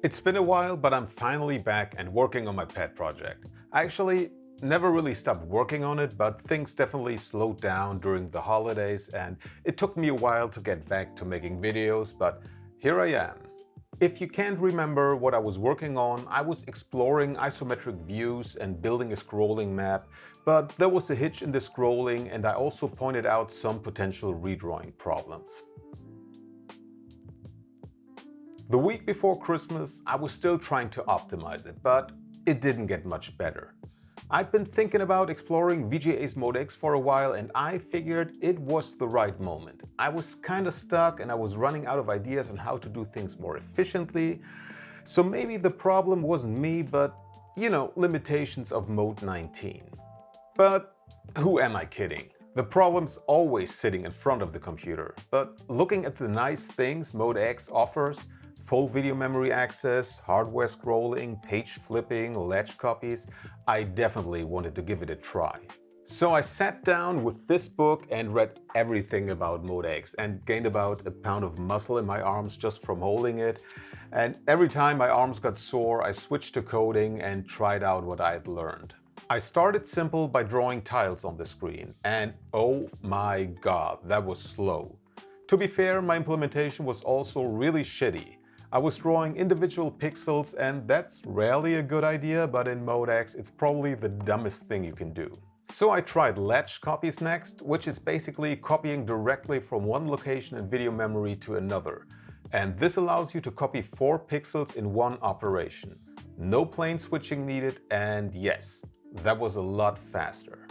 It's been a while, but I'm finally back and working on my pet project. I actually never really stopped working on it, but things definitely slowed down during the holidays and it took me a while to get back to making videos, but here I am. If you can't remember what I was working on, I was exploring isometric views and building a scrolling map, but there was a hitch in the scrolling and I also pointed out some potential redrawing problems. The week before Christmas, I was still trying to optimize it, but it didn't get much better. I'd been thinking about exploring VGA's Mode X for a while and I figured it was the right moment. I was kinda stuck and I was running out of ideas on how to do things more efficiently. So maybe the problem wasn't me, but limitations of Mode 19. But who am I kidding? The problem's always sitting in front of the computer. But looking at the nice things Mode X offers, full video memory access, hardware scrolling, page flipping, ledge copies, I definitely wanted to give it a try. So I sat down with this book and read everything about Mode X and gained about a pound of muscle in my arms just from holding it. And every time my arms got sore, I switched to coding and tried out what I had learned. I started simple by drawing tiles on the screen, and oh my god, that was slow. To be fair, my implementation was also really shitty. I was drawing individual pixels and that's rarely a good idea, but in Mode X it's probably the dumbest thing you can do. So I tried ledge copies next, which is basically copying directly from one location in video memory to another. And this allows you to copy 4 pixels in one operation. No plane switching needed, and yes, that was a lot faster.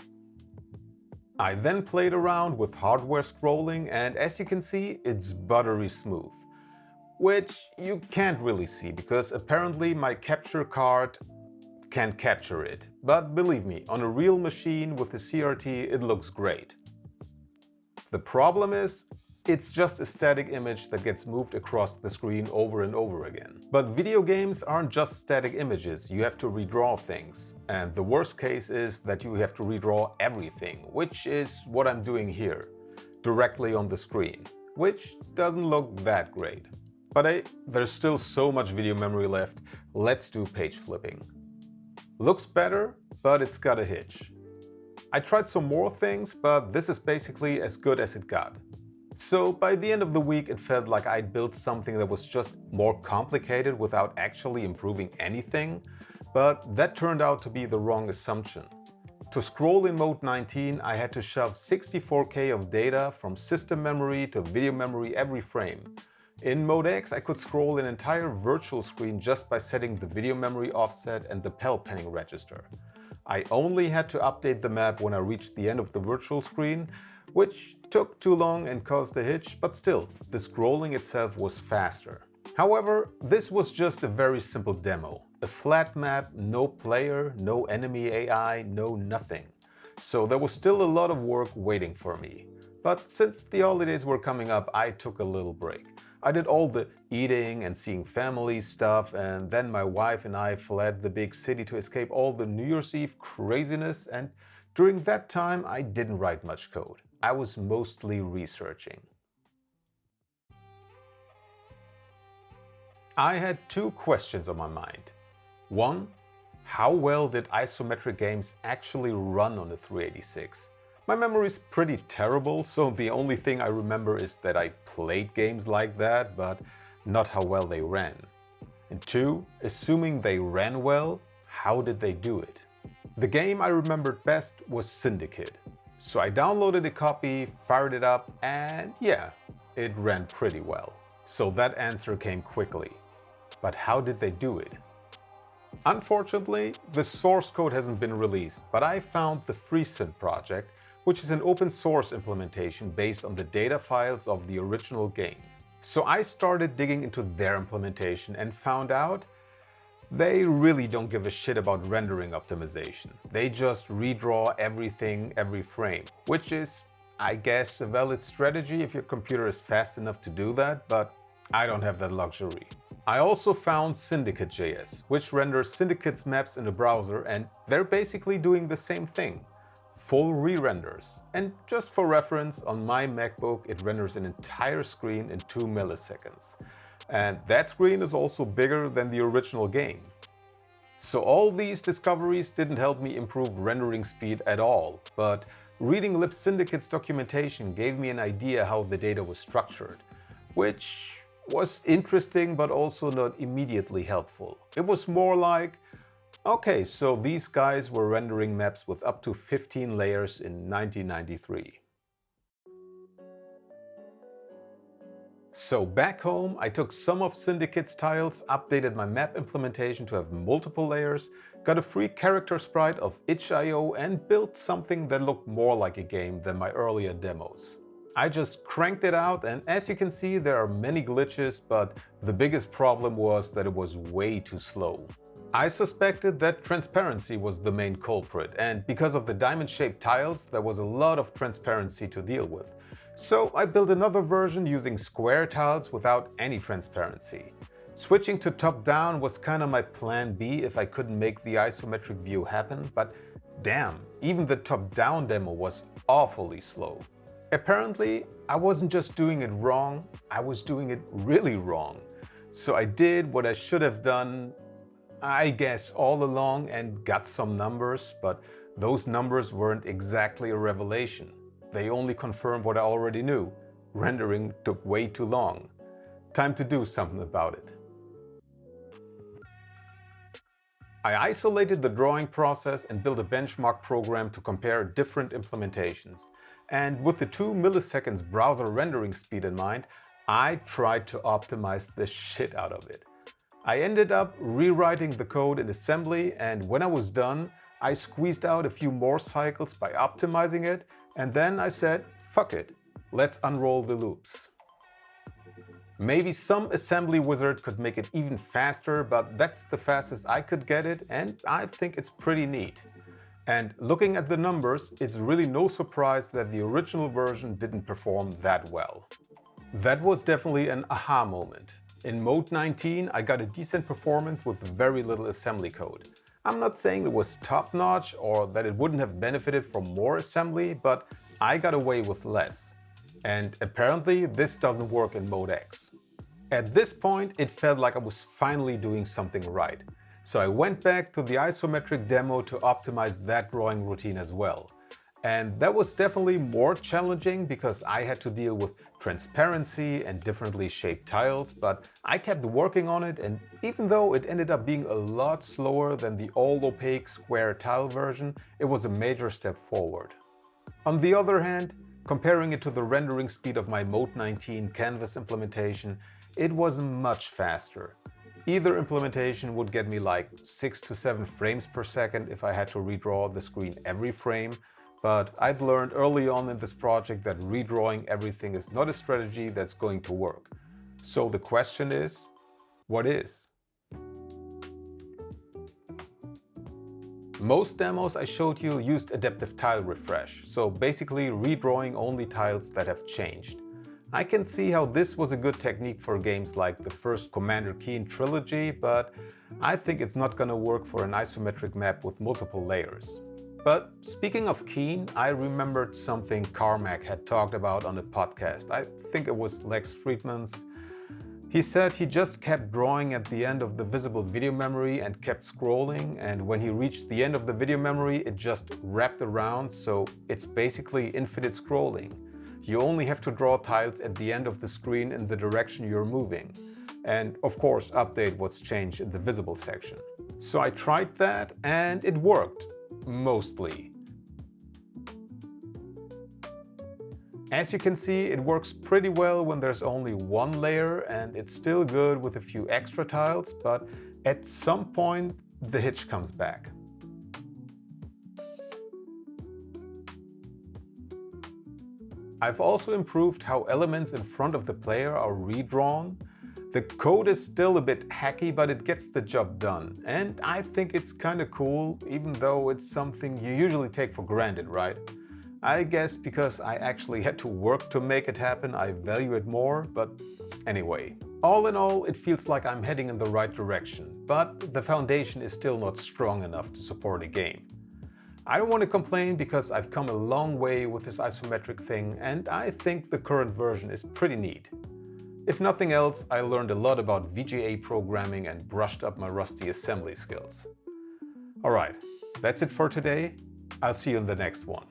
I then played around with hardware scrolling and as you can see, it's buttery smooth. Which you can't really see because apparently my capture card can't capture it. But believe me, on a real machine with a CRT it looks great. The problem is, it's just a static image that gets moved across the screen over and over again. But video games aren't just static images, you have to redraw things. And the worst case is that you have to redraw everything, which is what I'm doing here, directly on the screen, which doesn't look that great. But hey, there's still so much video memory left, let's do page flipping. Looks better, but it's got a hitch. I tried some more things, but this is basically as good as it got. So by the end of the week it felt like I'd built something that was just more complicated without actually improving anything, but that turned out to be the wrong assumption. To scroll in Mode 19 I had to shove 64K of data from system memory to video memory every frame. In Mode X, I could scroll an entire virtual screen just by setting the video memory offset and the PAL panning register. I only had to update the map when I reached the end of the virtual screen, which took too long and caused a hitch, but still, the scrolling itself was faster. However, this was just a very simple demo. A flat map, no player, no enemy AI, no nothing. So there was still a lot of work waiting for me. But since the holidays were coming up, I took a little break. I did all the eating and seeing family stuff, and then my wife and I fled the big city to escape all the New Year's Eve craziness, and during that time I didn't write much code. I was mostly researching. I had 2 questions on my mind. 1. How well did isometric games actually run on the 386? My memory is pretty terrible, so the only thing I remember is that I played games like that, but not how well they ran. And 2, assuming they ran well, how did they do it? The game I remembered best was Syndicate. So I downloaded a copy, fired it up, and yeah, it ran pretty well. So that answer came quickly. But how did they do it? Unfortunately, the source code hasn't been released, but I found the FreeSynth project, which is an open source implementation based on the data files of the original game. So I started digging into their implementation and found out they really don't give a shit about rendering optimization. They just redraw everything every frame, which is, I guess, a valid strategy if your computer is fast enough to do that, but I don't have that luxury. I also found Syndicate.js, which renders Syndicate's maps in the browser, and they're basically doing the same thing. Full re-renders. And just for reference, on my MacBook it renders an entire screen in 2 milliseconds. And that screen is also bigger than the original game. So all these discoveries didn't help me improve rendering speed at all, but reading Lib Syndicate's documentation gave me an idea how the data was structured, which was interesting but also not immediately helpful. It was more like, okay, so these guys were rendering maps with up to 15 layers in 1993. So back home, I took some of Syndicate's tiles, updated my map implementation to have multiple layers, got a free character sprite of itch.io and built something that looked more like a game than my earlier demos. I just cranked it out, and as you can see, there are many glitches, but the biggest problem was that it was way too slow. I suspected that transparency was the main culprit, and because of the diamond-shaped tiles, there was a lot of transparency to deal with. So I built another version using square tiles without any transparency. Switching to top-down was kinda my plan B if I couldn't make the isometric view happen, but damn, even the top-down demo was awfully slow. Apparently, I wasn't just doing it wrong, I was doing it really wrong. So I did what I should have done, I guess, all along and got some numbers, but those numbers weren't exactly a revelation. They only confirmed what I already knew. Rendering took way too long. Time to do something about it. I isolated the drawing process and built a benchmark program to compare different implementations. And with the 2 milliseconds browser rendering speed in mind, I tried to optimize the shit out of it. I ended up rewriting the code in assembly, and when I was done, I squeezed out a few more cycles by optimizing it, and then I said, fuck it, let's unroll the loops. Maybe some assembly wizard could make it even faster, but that's the fastest I could get it, and I think it's pretty neat. And looking at the numbers, it's really no surprise that the original version didn't perform that well. That was definitely an aha moment. In mode 19, I got a decent performance with very little assembly code. I'm not saying it was top-notch or that it wouldn't have benefited from more assembly, but I got away with less. And apparently this doesn't work in mode X. At this point, it felt like I was finally doing something right. So I went back to the isometric demo to optimize that drawing routine as well. And that was definitely more challenging because I had to deal with transparency and differently shaped tiles, but I kept working on it, and even though it ended up being a lot slower than the all-opaque square tile version, it was a major step forward. On the other hand, comparing it to the rendering speed of my Mode 19 canvas implementation, it was much faster. Either implementation would get me like 6 to 7 frames per second if I had to redraw the screen every frame, but I'd learned early on in this project that redrawing everything is not a strategy that's going to work. So the question is, what is? Most demos I showed you used adaptive tile refresh, so basically redrawing only tiles that have changed. I can see how this was a good technique for games like the first Commander Keen trilogy, but I think it's not gonna work for an isometric map with multiple layers. But speaking of Keen, I remembered something Carmack had talked about on a podcast. I think it was Lex Friedman's. He said he just kept drawing at the end of the visible video memory and kept scrolling, and when he reached the end of the video memory, it just wrapped around, so it's basically infinite scrolling. You only have to draw tiles at the end of the screen in the direction you're moving. And of course, update what's changed in the visible section. So I tried that and it worked. Mostly. As you can see, it works pretty well when there's only one layer, and it's still good with a few extra tiles, but at some point the hitch comes back. I've also improved how elements in front of the player are redrawn. The code is still a bit hacky, but it gets the job done. And I think it's kinda cool, even though it's something you usually take for granted, right? I guess because I actually had to work to make it happen, I value it more, but anyway. All in all, it feels like I'm heading in the right direction, but the foundation is still not strong enough to support a game. I don't want to complain because I've come a long way with this isometric thing, and I think the current version is pretty neat. If nothing else, I learned a lot about VGA programming and brushed up my rusty assembly skills. Alright, that's it for today. I'll see you in the next one.